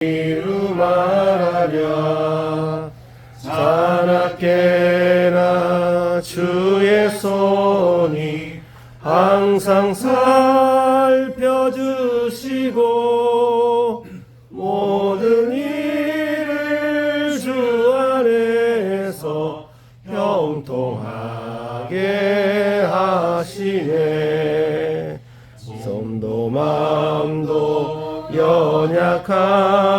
이루 말하랴. 자나깨나 주의 손이 항상 살펴주시고 모든 일을 주 안에서 형통하게 하시네. 손도 마음도 연약하나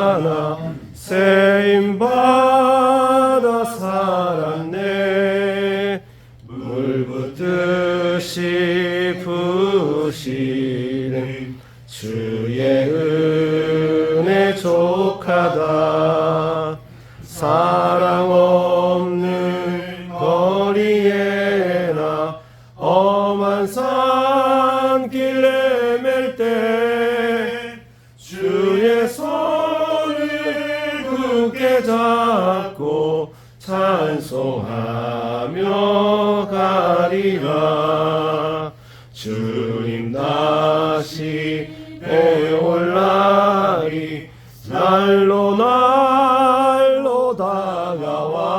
세임받아 살았네. 물 붓듯이 부으시는 주의 은혜 족하다. 사랑 없는 거리에나 험한 산길 내맬 때 주의 손을 굳게 잡고 찬송하며 가리라. 주님 다시 배올 날이 날로 날로 다가와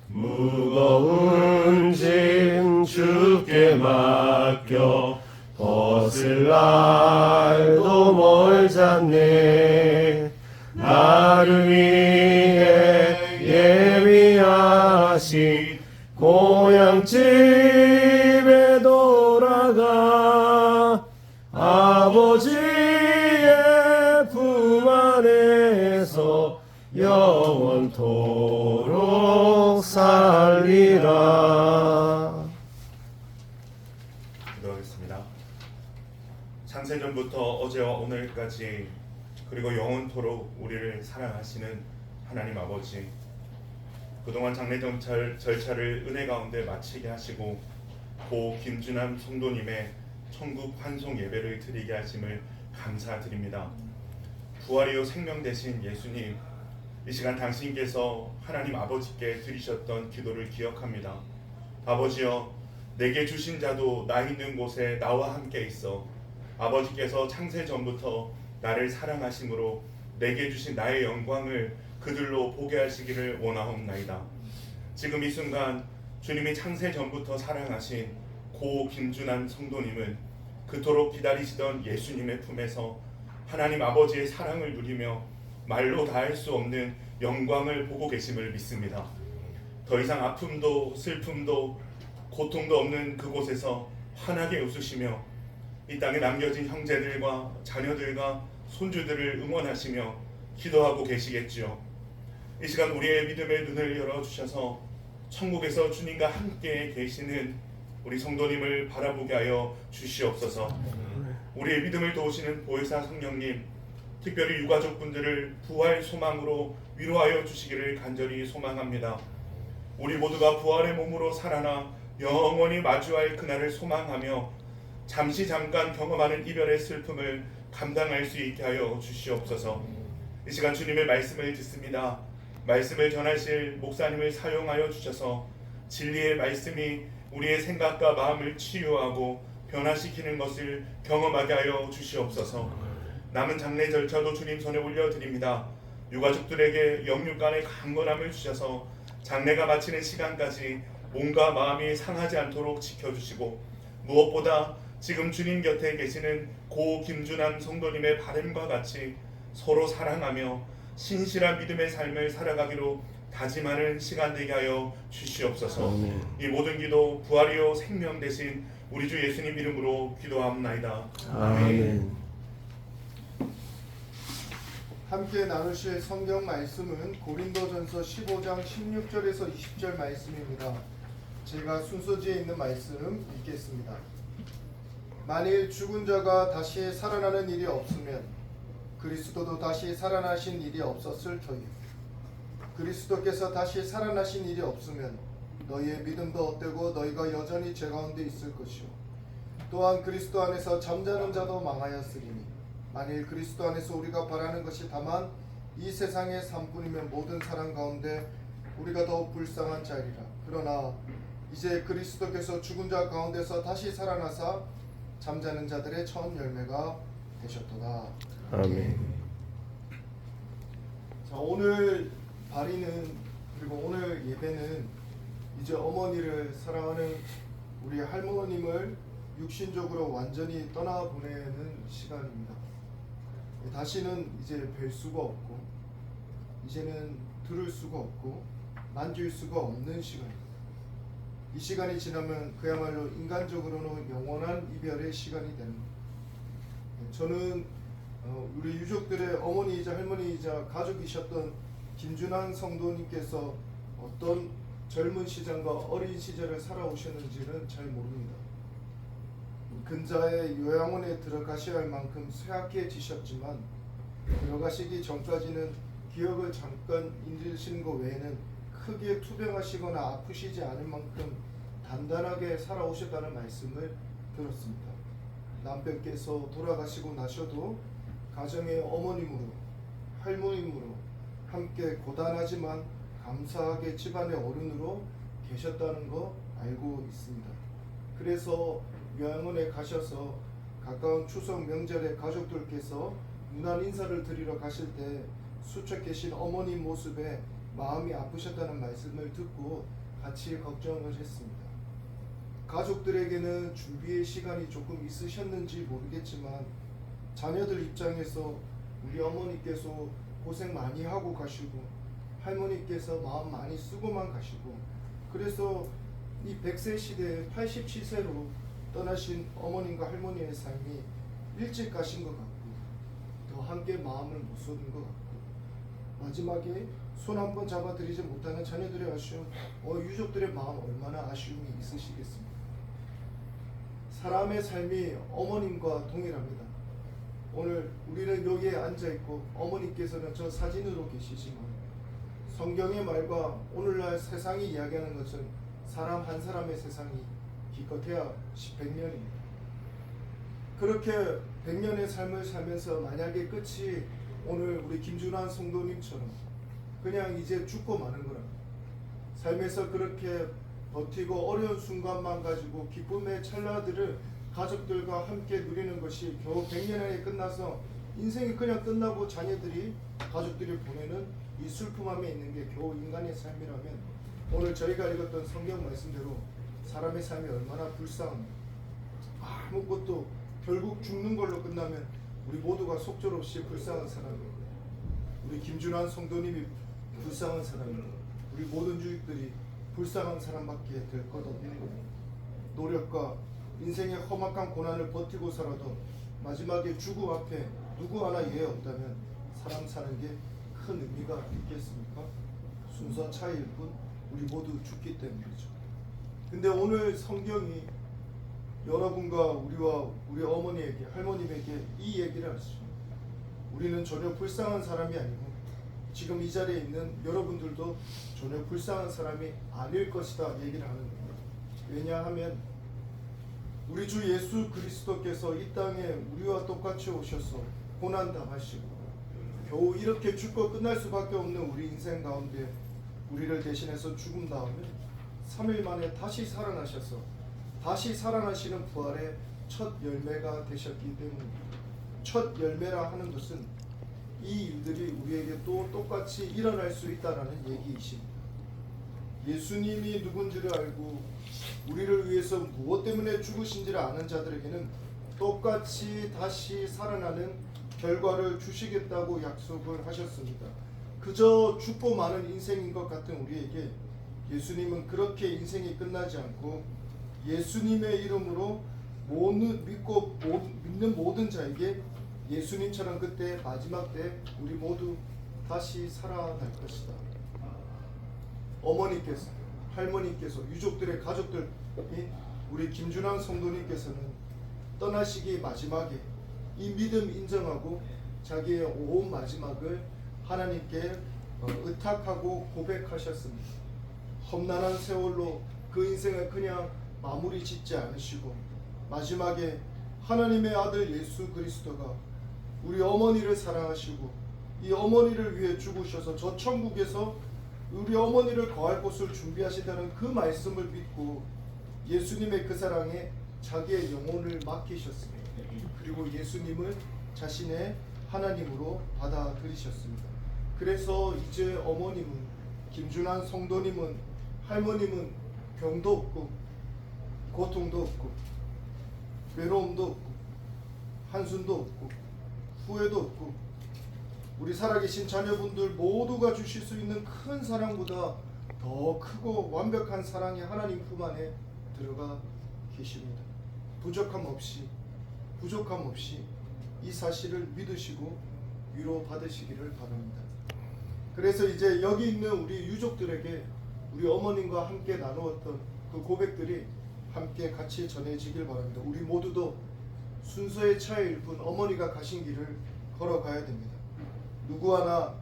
무거운 짐 주께 맡겨 벗을 날도 멀잖네. 나를 위해 예비하신 고향집에 돌아가 아버지의 품 안에서 영원토록 살리라. 기도하겠습니다. 창세전부터 어제와 오늘까지 그리고 영원토록 우리를 사랑하시는 하나님 아버지, 그동안 장례 절차를 은혜 가운데 마치게 하시고 고 김준환 성도님의 천국 환송 예배를 드리게 하심을 감사드립니다. 부활이요 생명 되신 예수님, 이 시간 당신께서 하나님 아버지께 드리셨던 기도를 기억합니다. 아버지여, 내게 주신 자도 나 있는 곳에 나와 함께 있어 아버지께서 창세 전부터 나를 사랑하심으로 내게 주신 나의 영광을 그들로 보게 하시기를 원하옵나이다. 지금 이 순간 주님이 창세 전부터 사랑하신 고 김준환 성도님은 그토록 기다리시던 예수님의 품에서 하나님 아버지의 사랑을 누리며 말로 다할 수 없는 영광을 보고 계심을 믿습니다. 더 이상 아픔도 슬픔도 고통도 없는 그곳에서 환하게 웃으시며 이 땅에 남겨진 형제들과 자녀들과 손주들을 응원하시며 기도하고 계시겠지요. 이 시간 우리의 믿음의 눈을 열어주셔서 천국에서 주님과 함께 계시는 우리 성도님을 바라보게 하여 주시옵소서. 우리의 믿음을 도우시는 보혜사 성령님, 특별히 유가족분들을 부활 소망으로 위로하여 주시기를 간절히 소망합니다. 우리 모두가 부활의 몸으로 살아나 영원히 마주할 그날을 소망하며 잠깐 경험하는 이별의 슬픔을 감당할 수 있게 하여 주시옵소서. 이 시간 주님의 말씀을 듣습니다. 말씀을 전하실 목사님을 사용하여 주셔서 진리의 말씀이 우리의 생각과 마음을 치유하고 변화시키는 것을 경험하게 하여 주시옵소서. 남은 장례 절차도 주님 손에 올려드립니다. 유가족들에게 영육간의 강건함을 주셔서 장례가 마치는 시간까지 몸과 마음이 상하지 않도록 지켜주시고, 무엇보다 지금 주님 곁에 계시는 고 김준환 성도님의 바람과 같이 서로 사랑하며 신실한 믿음의 삶을 살아가기로 다짐하는 시간 되게 하여 주시옵소서. 아멘. 이 모든 기도 부활이요 생명 되신 우리 주 예수님 이름으로 기도하옵나이다. 아멘. 함께 나누실 성경 말씀은 고린도전서 15장 16절에서 20절 말씀입니다. 제가 순서지에 있는 말씀 읽겠습니다. 만일 죽은 자가 다시 살아나는 일이 없으면 그리스도도 다시 살아나신 일이 없었을 터이요. 그리스도께서 다시 살아나신 일이 없으면 너희의 믿음도 헛되고 너희가 여전히 죄 가운데 있을 것이요. 또한 그리스도 안에서 잠자는 자도 망하였으리니 만일 그리스도 안에서 우리가 바라는 것이 다만 이 세상의 삶뿐이면 모든 사람 가운데 우리가 더욱 불쌍한 자리라. 그러나 이제 그리스도께서 죽은 자 가운데서 다시 살아나사 잠자는 자들의 첫 열매가 되셨도다. 아멘. 자, 오늘 발의는 그리고 오늘 예배는 이제 어머니를 사랑하는 우리 할머님을 육신적으로 완전히 떠나보내는 시간입니다. 다시는 이제 뵐 수가 없고 이제는 들을 수가 없고 만질 수가 없는 시간입니다. 이 시간이 지나면 그야말로 인간적으로는 영원한 이별의 시간이 됩니다. 저는 우리 유족들의 어머니이자 할머니이자 가족이셨던 김준환 성도님께서 어떤 젊은 시절과 어린 시절을 살아오셨는지는 잘 모릅니다. 근자의 요양원에 들어가셔야 할 만큼 쇠약해지셨지만 들어가시기 전까지는 기억을 잠깐 잃으시는 것 외에는 크게 투병하시거나 아프시지 않을 만큼 단단하게 살아오셨다는 말씀을 들었습니다. 남편께서 돌아가시고 나셔도 가정의 어머님으로 할머님으로 함께 고단하지만 감사하게 집안의 어른으로 계셨다는 거 알고 있습니다. 그래서 요양원에 가셔서 가까운 추석 명절에 가족들께서 문안 인사를 드리러 가실 때 수척 계신 어머님 모습에 마음이 아프셨다는 말씀을 듣고 같이 걱정을 했습니다. 가족들에게는 준비의 시간이 조금 있으셨는지 모르겠지만 자녀들 입장에서 우리 어머니께서 고생 많이 하고 가시고 할머니께서 마음 많이 쓰고만 가시고 그래서 이 100세 시대에 87세로 떠나신 어머님과 할머니의 삶이 일찍 가신 것 같고 더 함께 마음을 못 쏟은 것 같고 마지막에 손 한 번 잡아드리지 못하는 자녀들의 아쉬움, 유족들의 마음 얼마나 아쉬움이 있으시겠습니까? 사람의 삶이 어머님과 동일합니다. 오늘 우리는 여기에 앉아있고 어머니께서는 저 사진으로 계시지만 성경의 말과 오늘날 세상이 이야기하는 것은 사람 한 사람의 세상이 기껏해야 100년입니다. 그렇게 100년의 삶을 살면서 만약에 끝이 오늘 우리 김준환 성도님처럼 그냥 이제 죽고 마는 거라 삶에서 그렇게 버티고 어려운 순간만 가지고 기쁨의 찰나들을 가족들과 함께 누리는 것이 겨우 100년 안에 끝나서 인생이 그냥 끝나고 자녀들이 가족들이 보내는 이 슬픔함에 있는 게 겨우 인간의 삶이라면 오늘 저희가 읽었던 성경 말씀대로 사람의 삶이 얼마나 불쌍합니다. 아무것도 결국 죽는 걸로 끝나면 우리 모두가 속절없이 불쌍한 사람이에요. 우리 김준환 성도님이 불쌍한 사람이고 우리 모든 주익들이 불쌍한 사람밖에 될 것 없는 거예요. 노력과 인생의 험악한 고난을 버티고 살아도 마지막에 죽음 앞에 누구 하나 예 없다면 사람 사는 게 큰 의미가 있겠습니까? 순서 차이일 뿐 우리 모두 죽기 때문이죠. 근데 오늘 성경이 여러분과 우리와 우리 어머니에게 할머님에게 이 얘기를 하시죠. 우리는 전혀 불쌍한 사람이 아니고 지금 이 자리에 있는 여러분들도 전혀 불쌍한 사람이 아닐 것이다 얘기를 하는 겁니다. 왜냐하면 우리 주 예수 그리스도께서 이 땅에 우리와 똑같이 오셔서 고난 당하시고 겨우 이렇게 죽고 끝날 수밖에 없는 우리 인생 가운데 우리를 대신해서 죽은 다음에 3일 만에 다시 살아나셔서 다시 살아나시는 부활의 첫 열매가 되셨기 때문입니다. 첫 열매라 하는 것은 이 일들이 우리에게 또 똑같이 일어날 수 있다는 얘기이십니다. 예수님이 누군지를 알고 우리를 위해서 무엇 때문에 죽으신지를 아는 자들에게는 똑같이 다시 살아나는 결과를 주시겠다고 약속을 하셨습니다. 그저 죽고 마는 인생인 것 같은 우리에게 예수님은 그렇게 인생이 끝나지 않고 예수님의 이름으로 믿는 모든 자에게 예수님처럼 그때 마지막 때 우리 모두 다시 살아날 것이다. 어머니께서, 할머니께서, 유족들의 가족들이 우리 김준환 성도님께서는 떠나시기 마지막에 이 믿음 인정하고 자기의 온 마지막을 하나님께 의탁하고 고백하셨습니다. 험난한 세월로 그 인생을 그냥 마무리 짓지 않으시고 마지막에 하나님의 아들 예수 그리스도가 우리 어머니를 사랑하시고 이 어머니를 위해 죽으셔서 저 천국에서 우리 어머니를 거할 곳을 준비하신다는 그 말씀을 믿고 예수님의 그 사랑에 자기의 영혼을 맡기셨습니다. 그리고 예수님을 자신의 하나님으로 받아들이셨습니다. 그래서 이제 어머님은, 김준환 성도님은, 할머님은 병도 없고 고통도 없고 외로움도 없고 한숨도 없고 후회도 없고 우리 살아계신 자녀분들 모두가 주실 수 있는 큰 사랑보다 더 크고 완벽한 사랑이 하나님 품 안에 들어가 계십니다. 부족함 없이 이 사실을 믿으시고 위로 받으시기를 바랍니다. 그래서 이제 여기 있는 우리 유족들에게 우리 어머님과 함께 나누었던 그 고백들이 함께 같이 전해지길 바랍니다. 우리 모두도 순서의 차이일 뿐 어머니가 가신 길을 걸어가야 됩니다. 누구 하나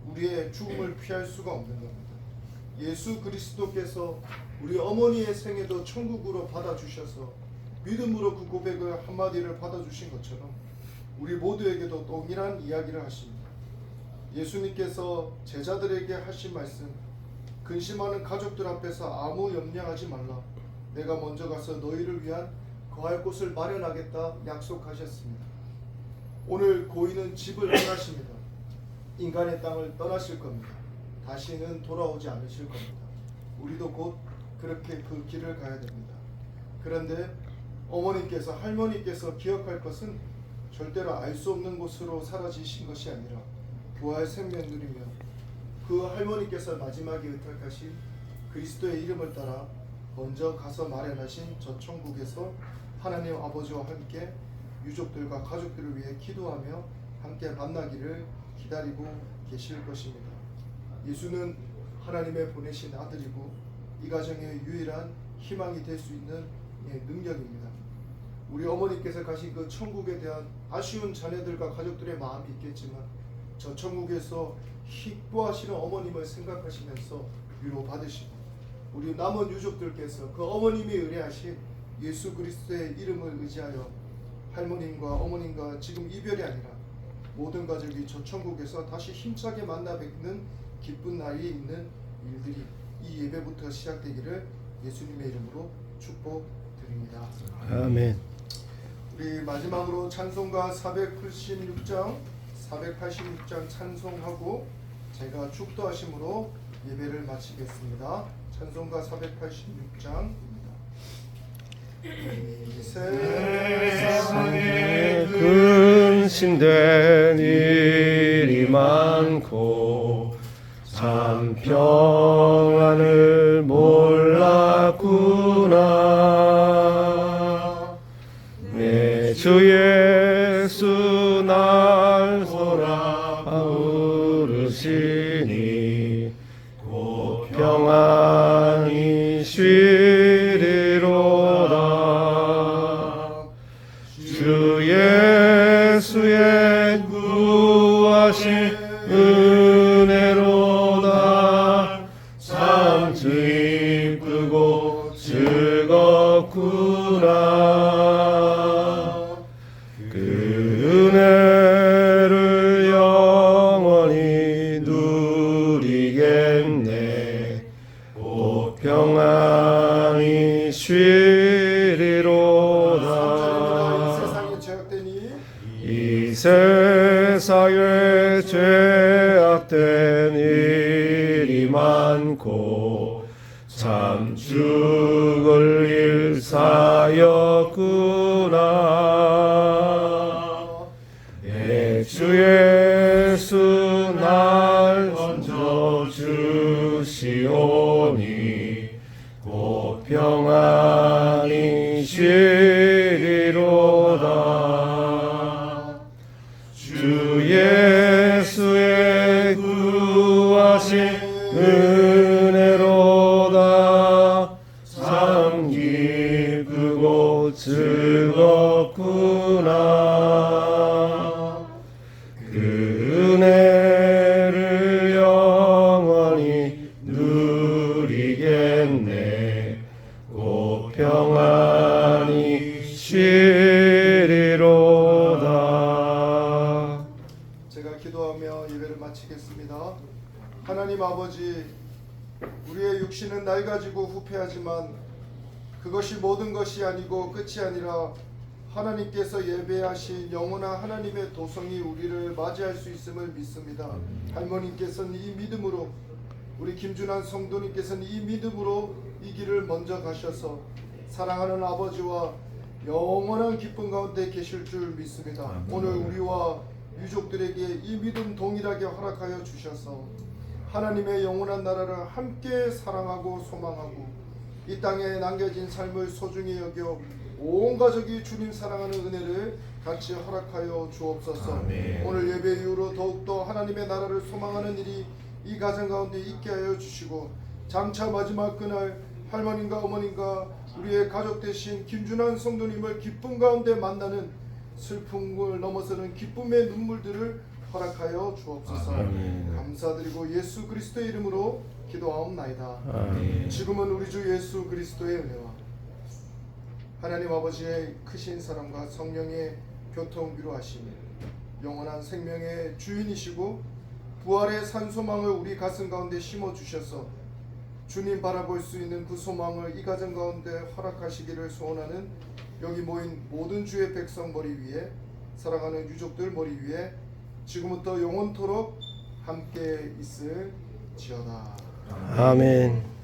우리의 죽음을 피할 수가 없는 겁니다. 예수 그리스도께서 우리 어머니의 생애도 천국으로 받아주셔서 믿음으로 그 고백을 한마디를 받아주신 것처럼 우리 모두에게도 동일한 이야기를 하십니다. 예수님께서 제자들에게 하신 말씀, 근심하는 가족들 앞에서 아무 염려하지 말라. 내가 먼저 가서 너희를 위한 거할 곳을 마련하겠다 약속하셨습니다. 오늘 고인은 집을 떠나십니다. 인간의 땅을 떠나실 겁니다. 다시는 돌아오지 않으실 겁니다. 우리도 곧 그렇게 그 길을 가야 됩니다. 그런데 어머님께서, 할머니께서 기억할 것은 절대로 알 수 없는 곳으로 사라지신 것이 아니라 부활 생명 누리며 그 할머니께서 마지막에 의탁하신 그리스도의 이름을 따라 먼저 가서 마련하신 저 천국에서 하나님 아버지와 함께 유족들과 가족들을 위해 기도하며 함께 만나기를 기다리고 계실 것입니다. 예수는 하나님의 보내신 아들이고 이 가정의 유일한 희망이 될 수 있는 능력입니다. 우리 어머니께서 가신 그 천국에 대한 아쉬운 자녀들과 가족들의 마음이 있겠지만 저 천국에서 기뻐하시는 어머님을 생각하시면서 위로 받으시고 우리 남은 유족들께서 그 어머님이 의뢰하신 예수 그리스도의 이름을 의지하여 할머님과 어머님과 지금 이별이 아니라 모든 가족이 저 천국에서 다시 힘차게 만나 뵙는 기쁜 날이 있는 일들이 이 예배부터 시작되기를 예수님의 이름으로 축복드립니다. 아멘. 우리 마지막으로 찬송가 486장 찬송하고 제가 축도하심으로 예배를 마치겠습니다. 찬송가 486장입니다. 이 세상에 근심된 일이 많고 참 평안을 몰랐구나. 내 주 예수 날 돌아오르시니 곧 평안히 쉬리로다. 주 예수의 구하신 은혜로다. 참 기쁘고 즐겁구나. 그 은혜를 영원히 누리겠네. 곧 평안히 쉬리로다. 이 세상에 죄악된 일이 많고 참 죽을 일사였구나. 내 주 예수 날 건져주시오니 곧 평안히 쉬리로다. 주 예수의 구하신 은혜로다. 참 기쁘고 즐겁구나. 그 은혜를 영원히 누리겠네. 곧 평안히 쉬리로다. 제가 기도하며 예배를 마치겠습니다. 하나님 아버지, 우리의 육신은 낡아지고 후패하지만 그것이 모든 것이 아니고 끝이 아니라 하나님께서 예배하신 영원한 하나님의 도성이 우리를 맞이할 수 있음을 믿습니다. 할머니께서는 이 믿음으로, 우리 김준환 성도님께서는 이 믿음으로 이 길을 먼저 가셔서 사랑하는 아버지와 영원한 기쁨 가운데 계실 줄 믿습니다. 오늘 우리와 유족들에게 이 믿음 동일하게 허락하여 주셔서 하나님의 영원한 나라를 함께 사랑하고 소망하고 이 땅에 남겨진 삶을 소중히 여겨 온 가족이 주님 사랑하는 은혜를 같이 허락하여 주옵소서. 아멘. 오늘 예배 이후로 더욱더 하나님의 나라를 소망하는 일이 이 가정 가운데 있게 하여 주시고 장차 마지막 그날 할머님과 어머님과 우리의 가족 되신 김준환 성도님을 기쁨 가운데 만나는 슬픔을 넘어서는 기쁨의 눈물들을 허락하여 주옵소서. 아멘. 감사드리고 예수 그리스도의 이름으로 기도하옵나이다. 아멘. 지금은 우리 주 예수 그리스도의 은혜와 하나님 아버지의 크신 사랑과 성령의 교통 위로하심이 영원한 생명의 주인이시고 부활의 산 소망을 우리 가슴 가운데 심어 주셔서 주님 바라볼 수 있는 그 소망을 이 가정 가운데 허락하시기를 소원하는 여기 모인 모든 주의 백성 머리 위에, 사랑하는 유족들 머리 위에 지금부터 영원토록 함께 있을지어다. 아멘.